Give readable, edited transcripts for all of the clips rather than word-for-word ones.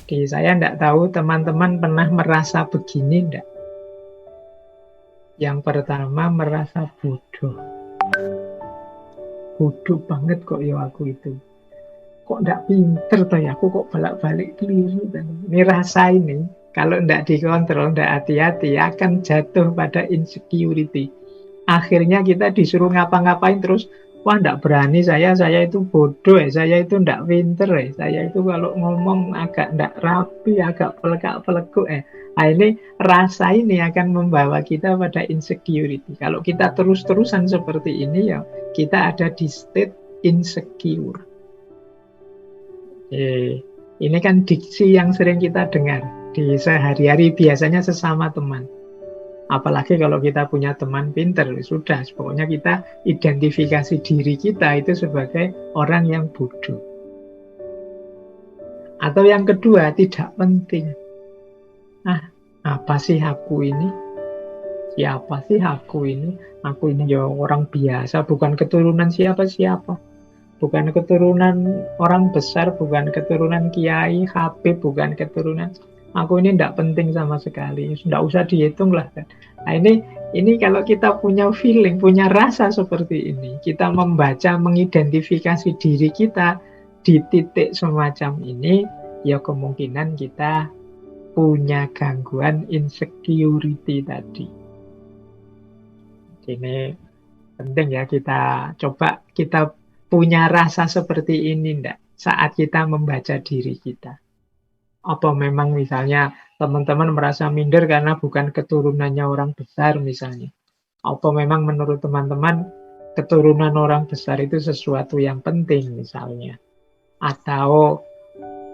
Saya tidak tahu teman-teman pernah merasa begini tidak? Yang pertama merasa bodoh. Bodoh banget kok ya aku itu. Kok tidak pinter toh ya, aku kok balik-balik keliru. Ini rasa ini, kalau tidak dikontrol, tidak hati-hati, akan jatuh pada insecurity. Akhirnya kita disuruh ngapa-ngapain terus, wah tidak berani saya itu bodoh ya, saya itu tidak pinter ya, saya itu kalau ngomong agak tidak rapi, agak pelekak-pelekuk ya. Nah ini rasa ini akan membawa kita pada insecurity. Kalau kita terus-terusan seperti ini ya, kita ada di state insecure. Ini kan diksi yang sering kita dengar di sehari-hari, biasanya sesama teman. Apalagi kalau kita punya teman pinter, sudah, pokoknya kita identifikasi diri kita itu sebagai orang yang bodoh. Atau yang kedua, tidak penting. Apa sih aku ini? Siapa sih aku ini? Aku ini ya orang biasa, bukan keturunan siapa-siapa. Bukan keturunan orang besar, bukan keturunan kiai, habib, bukan keturunan. Aku ini tidak penting sama sekali, tidak usah dihitung lah kan. Nah ini kalau kita punya feeling, punya rasa seperti ini, kita membaca, mengidentifikasi diri kita di titik semacam ini, ya kemungkinan kita punya gangguan insecurity tadi. Ini penting ya, kita coba kita punya rasa seperti ini enggak saat kita membaca diri kita. Apa memang misalnya teman-teman merasa minder karena bukan keturunannya orang besar misalnya. Apa memang menurut teman-teman keturunan orang besar itu sesuatu yang penting misalnya. Atau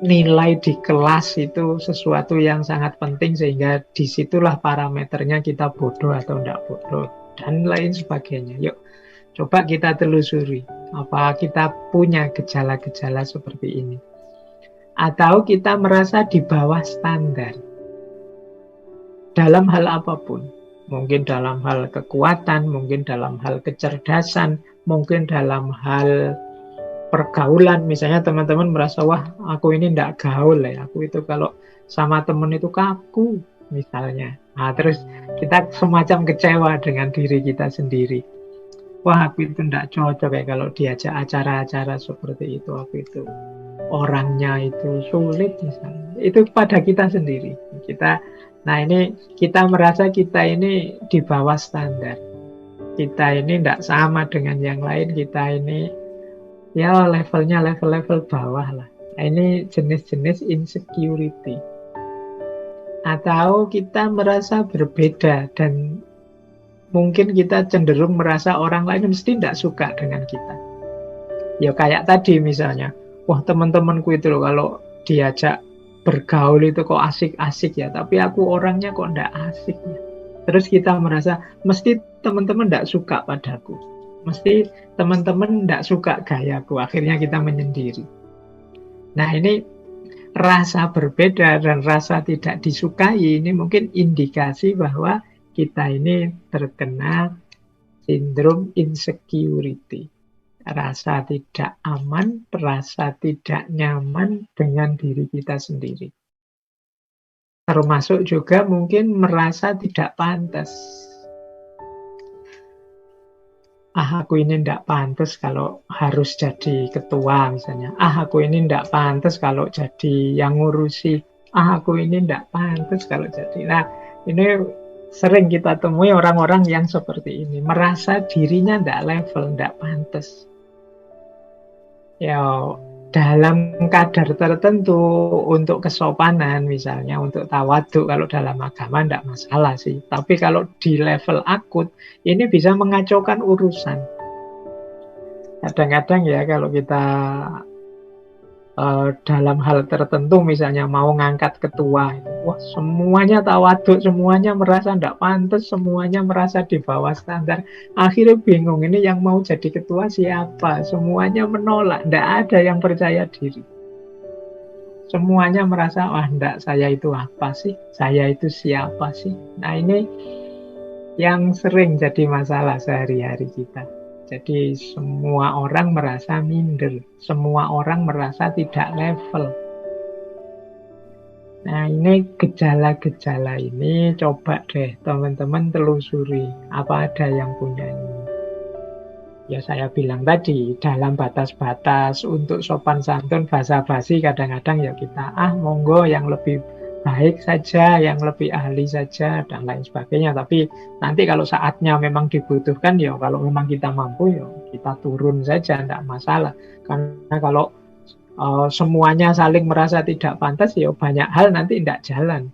nilai di kelas itu sesuatu yang sangat penting sehingga disitulah parameternya kita bodoh atau enggak bodoh dan lain sebagainya. Yuk coba kita telusuri, apa kita punya gejala-gejala seperti ini. Atau kita merasa di bawah standar. Dalam hal apapun. Mungkin dalam hal kekuatan, mungkin dalam hal kecerdasan, mungkin dalam hal pergaulan. Misalnya teman-teman merasa, wah aku ini tidak gaul ya. Aku itu kalau sama teman itu kaku misalnya. Nah, terus kita semacam kecewa dengan diri kita sendiri. Wah aku itu tidak cocok ya kalau diajak acara-acara seperti itu. Aku itu orangnya itu sulit misalnya. Itu pada kita sendiri. Nah ini kita merasa kita ini di bawah standar. Kita ini tidak sama dengan yang lain. Kita ini ya levelnya level-level bawah lah. Nah, ini jenis-jenis insecurity. Atau kita merasa berbeda dan mungkin kita cenderung merasa orang lain mesti tidak suka dengan kita. Ya kayak tadi misalnya, wah teman-temanku itu loh kalau diajak bergaul itu kok asik-asik ya, tapi aku orangnya kok tidak asik ya. Terus kita merasa mesti teman-teman tidak suka padaku, mesti teman-teman tidak suka gayaku, akhirnya kita menyendiri. Nah ini rasa berbeda dan rasa tidak disukai ini mungkin indikasi bahwa kita ini terkena sindrom insecurity. Rasa tidak aman, rasa tidak nyaman dengan diri kita sendiri. Termasuk juga mungkin merasa tidak pantas. Aku ini tidak pantas kalau harus jadi ketua misalnya. Aku ini tidak pantas kalau jadi yang ngurusi. Aku ini tidak pantas kalau jadi. Nah, ini sering kita temui orang-orang yang seperti ini. Merasa dirinya tidak level, tidak pantas. Ya, dalam kadar tertentu untuk kesopanan misalnya, untuk tawadhu kalau dalam agama tidak masalah sih. Tapi kalau di level akut, ini bisa mengacaukan urusan. Kadang-kadang ya kalau kita dalam hal tertentu misalnya mau ngangkat ketua, wah semuanya tawadhu, semuanya merasa tidak pantas, semuanya merasa di bawah standar. Akhirnya bingung, ini yang mau jadi ketua siapa? Semuanya menolak, tidak ada yang percaya diri. Semuanya merasa, wah enggak, saya itu apa sih? Saya itu siapa sih? Nah ini yang sering jadi masalah sehari-hari kita. Jadi semua orang merasa minder, semua orang merasa tidak level. Nah, ini gejala-gejala ini coba deh teman-teman telusuri. Apa ada yang punya ini? Ya saya bilang tadi, dalam batas-batas untuk sopan santun basa-basi kadang-kadang ya kita monggo yang lebih baik saja, yang lebih ahli saja dan lain sebagainya. Tapi nanti kalau saatnya memang dibutuhkan ya kalau memang kita mampu ya kita turun saja, tidak masalah. Karena kalau semuanya saling merasa tidak pantas ya banyak hal nanti tidak jalan.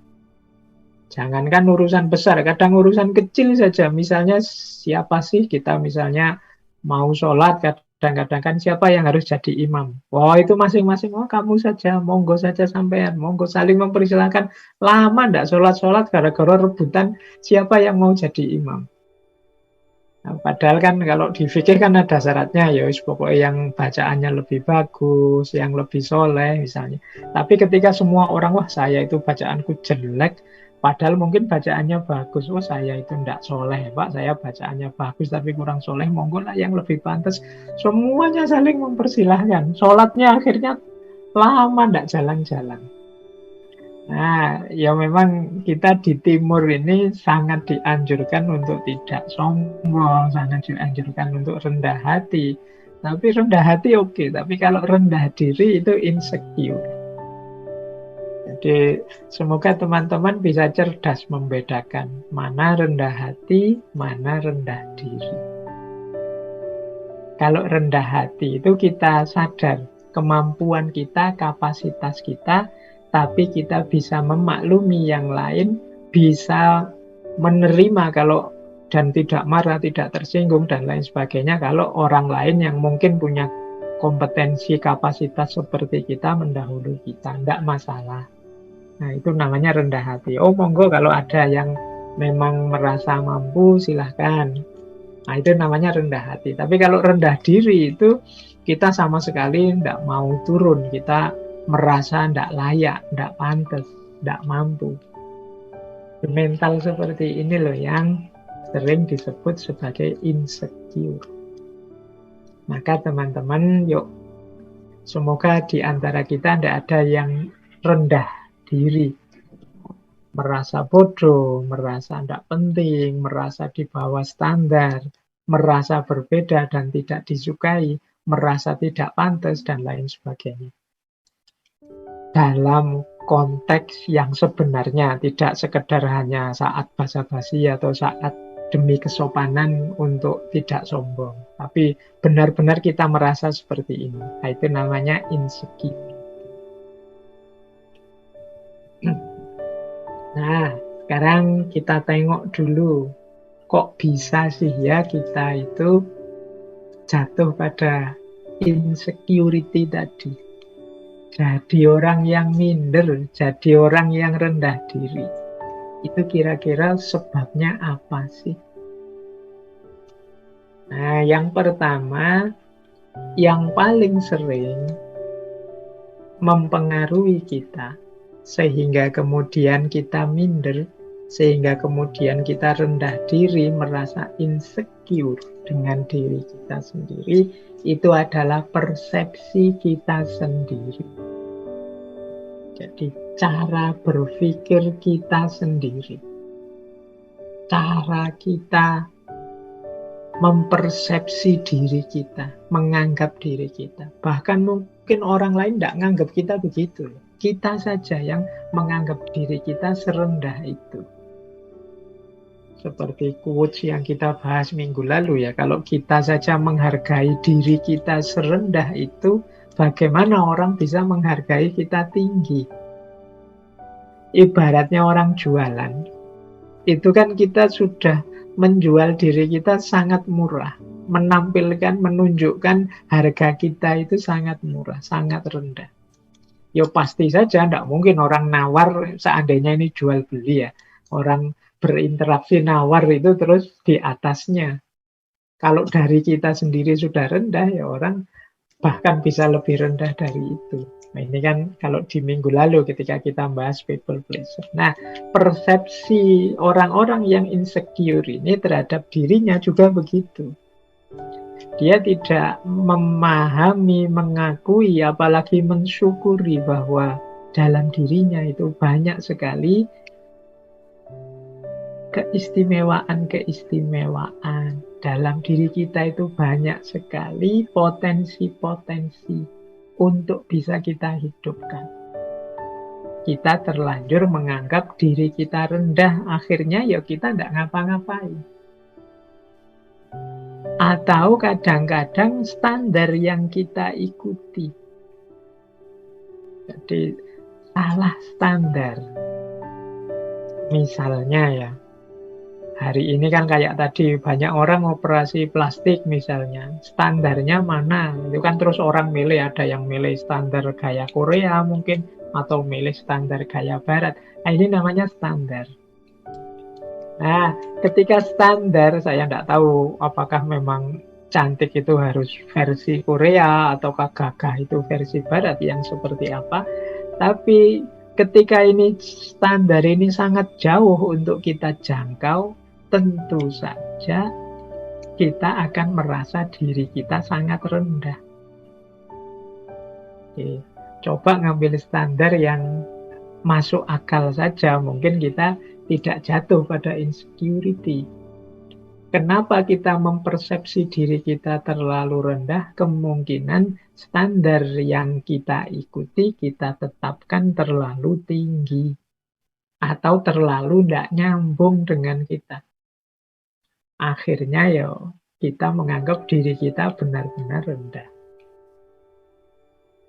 Jangankan urusan besar, kadang urusan kecil saja. Misalnya siapa sih kita misalnya mau sholat, kadang-kadang kan siapa yang harus jadi imam. Wah itu masing-masing, oh kamu saja, monggo saja sampean, monggo saling mempersilahkan. Lama ndak sholat-sholat gara-gara rebutan siapa yang mau jadi imam. Nah, padahal kan kalau di fikih kan ada syaratnya ya pokoknya yang bacaannya lebih bagus, yang lebih soleh misalnya. Tapi ketika semua orang wah saya itu bacaanku jelek, padahal mungkin bacaannya bagus, wah saya itu ndak soleh pak, saya bacaannya bagus tapi kurang soleh, monggo lah yang lebih pantas. Semuanya saling mempersilahkan. Sholatnya akhirnya lama ndak jalan-jalan. Nah, ya memang kita di timur ini sangat dianjurkan untuk tidak sombong, sangat dianjurkan untuk rendah hati. Tapi rendah hati oke, tapi kalau rendah diri itu insecure. Jadi semoga teman-teman bisa cerdas membedakan mana rendah hati, mana rendah diri. Kalau rendah hati itu kita sadar kemampuan kita, kapasitas kita, tapi kita bisa memaklumi yang lain, bisa menerima kalau dan tidak marah, tidak tersinggung dan lain sebagainya kalau orang lain yang mungkin punya kompetensi, kapasitas seperti kita mendahului kita, tidak masalah. Nah itu namanya rendah hati. Oh monggo kalau ada yang memang merasa mampu silahkan. Nah itu namanya rendah hati. Tapi kalau rendah diri itu kita sama sekali tidak mau turun, kita merasa tidak layak, tidak pantas, tidak mampu. Mental seperti ini loh yang sering disebut sebagai insecure. Maka teman-teman yuk, semoga di antara kita tidak ada yang rendah diri. Merasa bodoh, merasa tidak penting, merasa di bawah standar, merasa berbeda dan tidak disukai, merasa tidak pantas, dan lain sebagainya. Dalam konteks yang sebenarnya, tidak sekedar hanya saat basa-basi atau saat demi kesopanan untuk tidak sombong. Tapi benar-benar kita merasa seperti ini. Nah, itu namanya insecure. Nah, sekarang kita tengok dulu. Kok bisa sih ya kita itu jatuh pada insecurity tadi. Jadi orang yang minder, jadi orang yang rendah diri. Itu kira-kira sebabnya apa sih? Nah, yang pertama, yang paling sering mempengaruhi kita, sehingga kemudian kita minder, sehingga kemudian kita rendah diri, merasa insecure dengan diri kita sendiri, itu adalah persepsi kita sendiri. Jadi cara berpikir kita sendiri, cara kita mempersepsi diri kita, menganggap diri kita. Bahkan mungkin orang lain tidak menganggap kita begitu. Kita saja yang menganggap diri kita serendah itu. Seperti quotes yang kita bahas minggu lalu ya, kalau kita saja menghargai diri kita serendah itu, bagaimana orang bisa menghargai kita tinggi? Ibaratnya orang jualan, itu kan kita sudah menjual diri kita sangat murah, menampilkan, menunjukkan harga kita itu sangat murah, sangat rendah. Ya pasti saja, tidak mungkin orang nawar seandainya ini jual beli ya. Orang berinteraksi nawar itu terus di atasnya. Kalau dari kita sendiri sudah rendah, ya orang bahkan bisa lebih rendah dari itu. Nah ini kan kalau di minggu lalu ketika kita bahas people pleaser. Nah persepsi orang-orang yang insecure ini terhadap dirinya juga begitu. Dia tidak memahami, mengakui, apalagi mensyukuri bahwa dalam dirinya itu banyak sekali keistimewaan-keistimewaan. Dalam diri kita itu banyak sekali potensi-potensi untuk bisa kita hidupkan. Kita terlanjur menganggap diri kita rendah, akhirnya ya kita tidak ngapa-ngapain. Atau kadang-kadang standar yang kita ikuti. Jadi salah standar. Misalnya ya, hari ini kan kayak tadi banyak orang operasi plastik misalnya. Standarnya mana? Itu kan terus orang milih, ada yang milih standar gaya Korea mungkin, atau milih standar gaya Barat. Nah, ini namanya standar. Nah, ketika standar, saya tidak tahu apakah memang cantik itu harus versi Korea ataukah gagah itu versi Barat, yang seperti apa. Tapi ketika ini standar ini sangat jauh untuk kita jangkau, tentu saja kita akan merasa diri kita sangat rendah. Oke, coba ngambil standar yang masuk akal saja, mungkin kita tidak jatuh pada insecurity. Kenapa kita mempersepsi diri kita terlalu rendah? Kemungkinan standar yang kita ikuti, kita tetapkan terlalu tinggi. Atau terlalu tidak nyambung dengan kita. Akhirnya ya kita menganggap diri kita benar-benar rendah.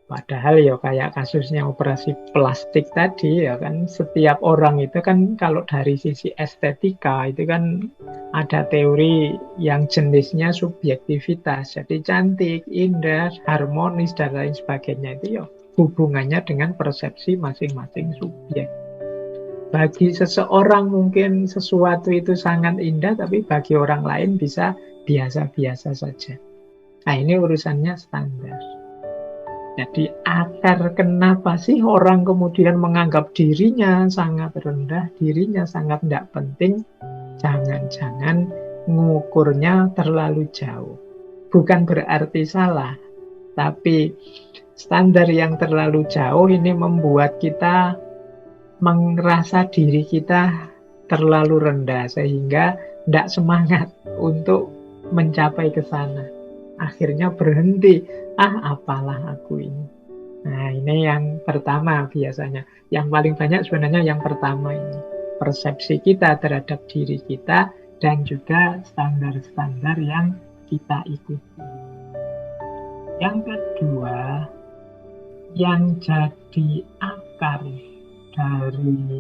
Padahal ya kayak kasusnya operasi plastik tadi ya kan, setiap orang itu kan kalau dari sisi estetika itu kan ada teori yang jenisnya subjektivitas. Jadi cantik, indah, harmonis dan lain sebagainya itu ya hubungannya dengan persepsi masing-masing subjek. Bagi seseorang mungkin sesuatu itu sangat indah, tapi bagi orang lain bisa biasa-biasa saja. Nah, ini urusannya standar. Jadi akar kenapa sih orang kemudian menganggap dirinya sangat rendah, dirinya sangat tidak penting, jangan-jangan ngukurnya terlalu jauh. Bukan berarti salah, tapi standar yang terlalu jauh ini membuat kita merasa diri kita terlalu rendah, sehingga tidak semangat untuk mencapai ke sana. Akhirnya berhenti, apalah aku ini. Nah, ini yang pertama biasanya. Yang paling banyak sebenarnya yang pertama ini. Persepsi kita terhadap diri kita dan juga standar-standar yang kita ikuti. Yang kedua, yang jadi akar dari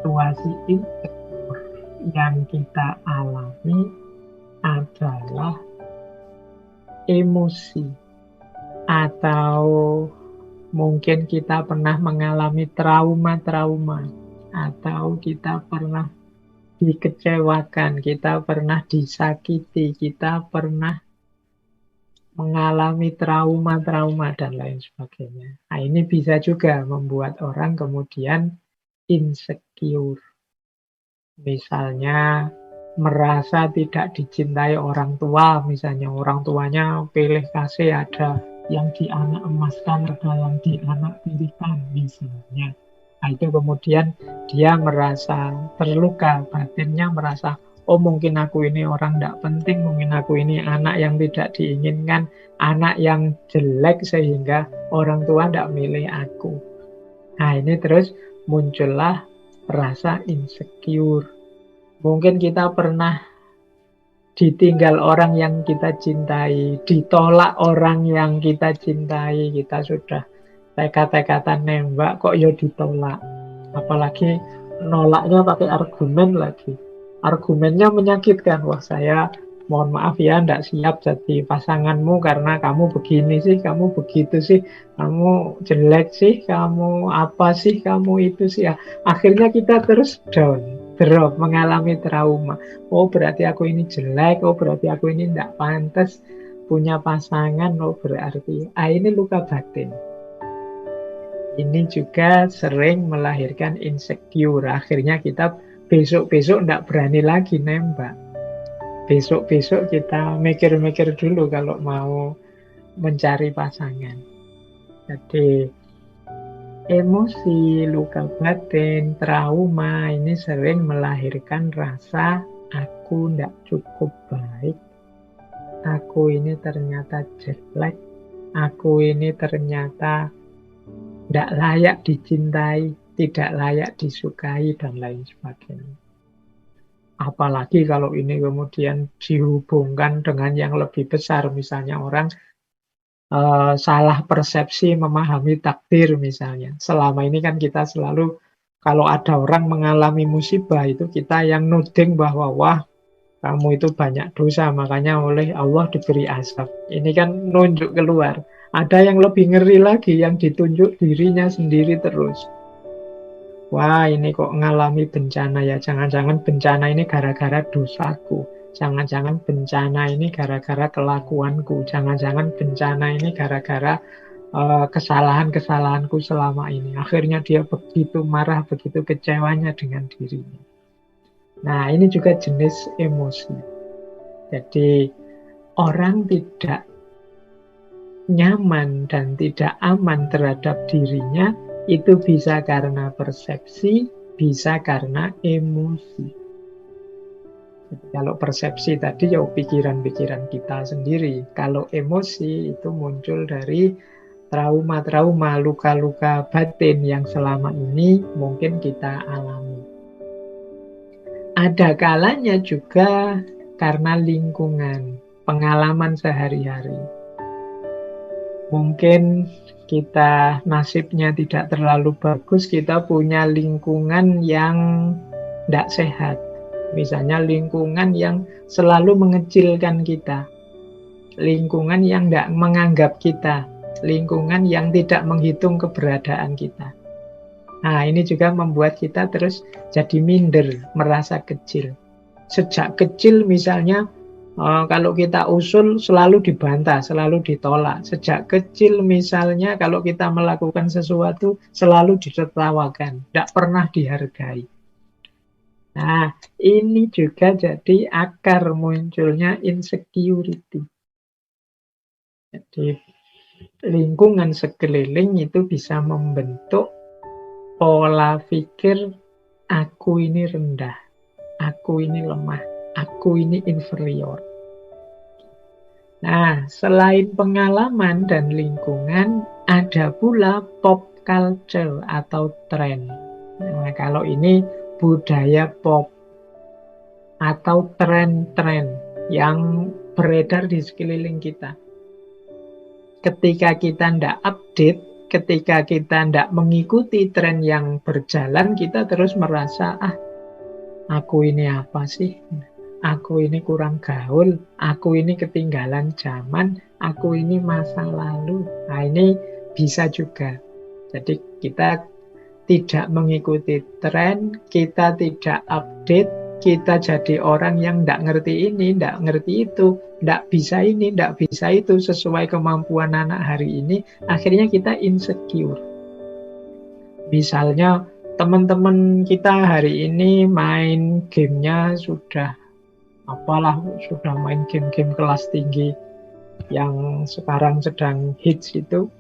situasi insecure yang kita alami adalah emosi, atau mungkin kita pernah mengalami trauma-trauma, atau kita pernah dikecewakan, kita pernah disakiti, kita pernah mengalami trauma-trauma dan lain sebagainya. Nah, ini bisa juga membuat orang kemudian insecure. Misalnya merasa tidak dicintai orang tua, misalnya orang tuanya pilih kasih, ada yang dianak emaskan, ada yang dianak tirikan misalnya. Nah, itu kemudian dia merasa terluka, batinnya merasa, oh mungkin aku ini orang tidak penting, mungkin aku ini anak yang tidak diinginkan, anak yang jelek sehingga orang tua tidak milih aku. Nah, ini terus muncullah rasa insecure. Mungkin kita pernah ditinggal orang yang kita cintai, ditolak orang yang kita cintai, kita sudah tekad-tekadan nembak kok ya ditolak. Apalagi nolaknya pakai argumen lagi. Argumennya menyakitkan. Wah, saya mohon maaf ya, tidak siap jadi pasanganmu karena kamu begini sih, kamu begitu sih, kamu jelek sih, kamu apa sih, kamu itu sih. Ya, akhirnya kita terus down, drop, mengalami trauma. Oh, berarti aku ini jelek, oh berarti aku ini tidak pantas punya pasangan, oh berarti. Ini luka batin. Ini juga sering melahirkan insecure. Akhirnya kita besok-besok tidak berani lagi nembak. Besok-besok kita mikir-mikir dulu kalau mau mencari pasangan. Jadi Emosi, luka batin, trauma ini sering melahirkan rasa aku tidak cukup baik, aku ini ternyata jelek, aku ini ternyata tidak layak dicintai, tidak layak disukai, dan lain sebagainya. Apalagi kalau ini kemudian dihubungkan dengan yang lebih besar, misalnya orang salah persepsi memahami takdir misalnya. Selama ini kan kita selalu kalau ada orang mengalami musibah itu kita yang nuding bahwa wah kamu itu banyak dosa makanya oleh Allah diberi azab. Ini kan nunjuk keluar. Ada yang lebih ngeri lagi yang ditunjuk dirinya sendiri terus. Wah ini kok ngalami bencana ya, jangan-jangan bencana ini gara-gara dosaku. Jangan-jangan bencana ini gara-gara kelakuanku. Jangan-jangan bencana ini gara-gara kesalahan-kesalahanku selama ini. Akhirnya dia begitu marah, begitu kecewanya dengan dirinya. Nah, ini juga jenis emosi. Jadi, orang tidak nyaman dan tidak aman terhadap dirinya itu bisa karena persepsi, bisa karena emosi. Jadi, kalau persepsi tadi ya pikiran-pikiran kita sendiri. Kalau emosi itu muncul dari trauma-trauma, luka-luka batin yang selama ini mungkin kita alami. Ada kalanya juga karena lingkungan, pengalaman sehari-hari. Mungkin kita nasibnya tidak terlalu bagus, kita punya lingkungan yang tidak sehat. Misalnya lingkungan yang selalu mengecilkan kita, lingkungan yang tidak menganggap kita, lingkungan yang tidak menghitung keberadaan kita. Nah, ini juga membuat kita terus jadi minder, merasa kecil. Sejak kecil misalnya, kalau kita usul selalu dibantah, selalu ditolak. Sejak kecil misalnya kalau kita melakukan sesuatu selalu ditertawakan, tidak pernah dihargai. Nah, ini juga jadi akar munculnya insecurity. Jadi lingkungan sekeliling itu bisa membentuk pola pikir aku ini rendah, aku ini lemah, aku ini inferior. Nah, selain pengalaman dan lingkungan, ada pula pop culture atau tren. Nah, kalau ini budaya pop atau tren-tren yang beredar di sekeliling kita. Ketika kita tidak update, ketika kita tidak mengikuti tren yang berjalan, kita terus merasa, aku ini apa sih? Aku ini kurang gaul, aku ini ketinggalan zaman, aku ini masa lalu. Nah, ini bisa juga. Jadi kita tidak mengikuti tren, kita tidak update, kita jadi orang yang tidak ngerti ini, tidak ngerti itu, tidak bisa ini, tidak bisa itu, sesuai kemampuan anak hari ini, akhirnya kita insecure. Misalnya teman-teman kita hari ini main gamenya sudah main game-game kelas tinggi yang sekarang sedang hits itu.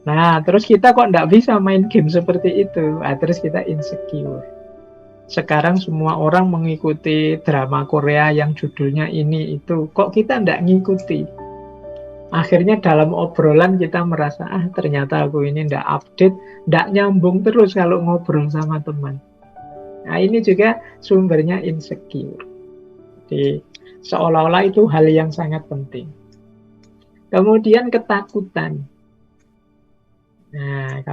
Nah, terus kita kok tidak bisa main game seperti itu. Nah, terus kita insecure. Sekarang semua orang mengikuti drama Korea yang judulnya ini itu. Kok kita tidak ngikuti? Akhirnya dalam obrolan kita merasa, ternyata aku ini tidak update, tidak nyambung terus kalau ngobrol sama teman. Nah, ini juga sumbernya insecure. Jadi, seolah-olah itu hal yang sangat penting. Kemudian ketakutan. Nah,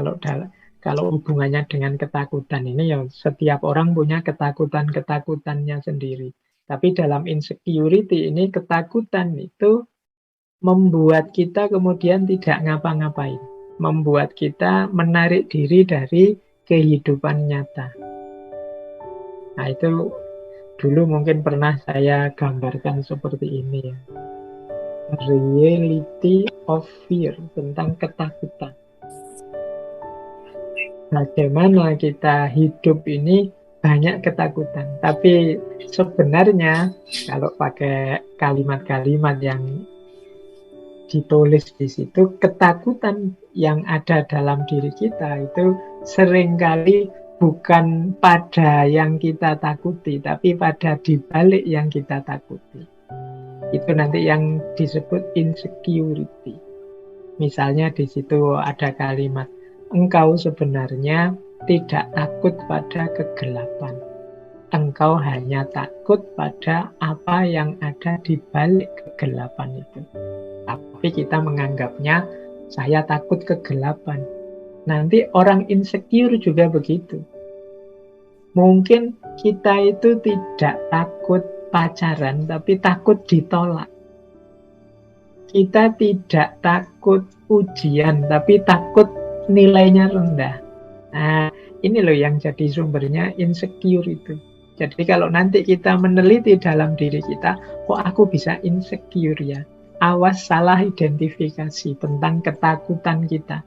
kalau hubungannya dengan ketakutan ini ya setiap orang punya ketakutan-ketakutannya sendiri. Tapi dalam insecurity ini ketakutan itu membuat kita kemudian tidak ngapa-ngapain. Membuat kita menarik diri dari kehidupan nyata. Nah, itu dulu mungkin pernah saya gambarkan seperti ini ya. Reality of fear, tentang ketakutan. Bagaimana kita hidup ini banyak ketakutan. Tapi sebenarnya kalau pakai kalimat-kalimat yang ditulis di situ, ketakutan yang ada dalam diri kita itu seringkali bukan pada yang kita takuti, tapi pada dibalik yang kita takuti. Itu nanti yang disebut insecurity. Misalnya di situ ada kalimat, engkau sebenarnya tidak takut pada kegelapan. Engkau hanya takut pada apa yang ada di balik kegelapan itu. Tapi kita menganggapnya, saya takut kegelapan. Nanti orang insecure juga begitu. Mungkin kita itu tidak takut pacaran, tapi takut ditolak. Kita tidak takut ujian, tapi takut nilainya rendah. Nah, ini loh yang jadi sumbernya insecure itu. Jadi kalau nanti kita meneliti dalam diri kita, kok aku bisa insecure ya? Awas salah identifikasi tentang ketakutan kita.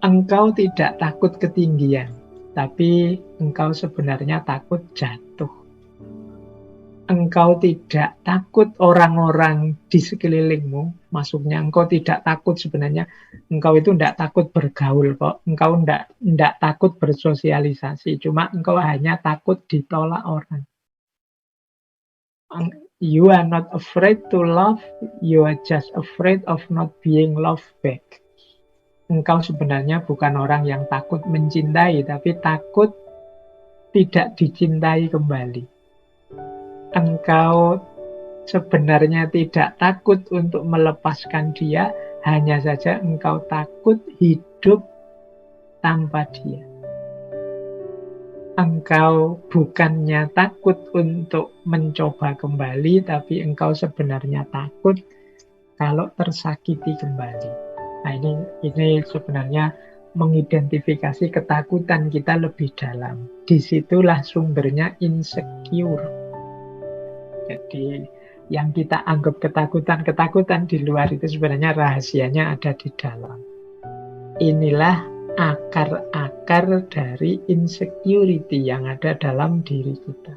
Engkau tidak takut ketinggian, tapi engkau sebenarnya takut jatuh. Engkau tidak takut orang-orang di sekelilingmu, maksudnya engkau tidak takut sebenarnya, engkau itu tidak takut bergaul kok, engkau tidak takut bersosialisasi, cuma engkau hanya takut ditolak orang. You are not afraid to love, you are just afraid of not being loved back. Engkau sebenarnya bukan orang yang takut mencintai, tapi takut tidak dicintai kembali. Engkau sebenarnya tidak takut untuk melepaskan dia, hanya saja engkau takut hidup tanpa dia. Engkau bukannya takut untuk mencoba kembali, tapi engkau sebenarnya takut kalau tersakiti kembali. Nah, ini sebenarnya mengidentifikasi ketakutan kita lebih dalam. Disitulah sumbernya insecure. Jadi yang kita anggap ketakutan di luar itu sebenarnya rahasianya ada di dalam. Inilah akar-akar dari insecurity yang ada dalam diri kita.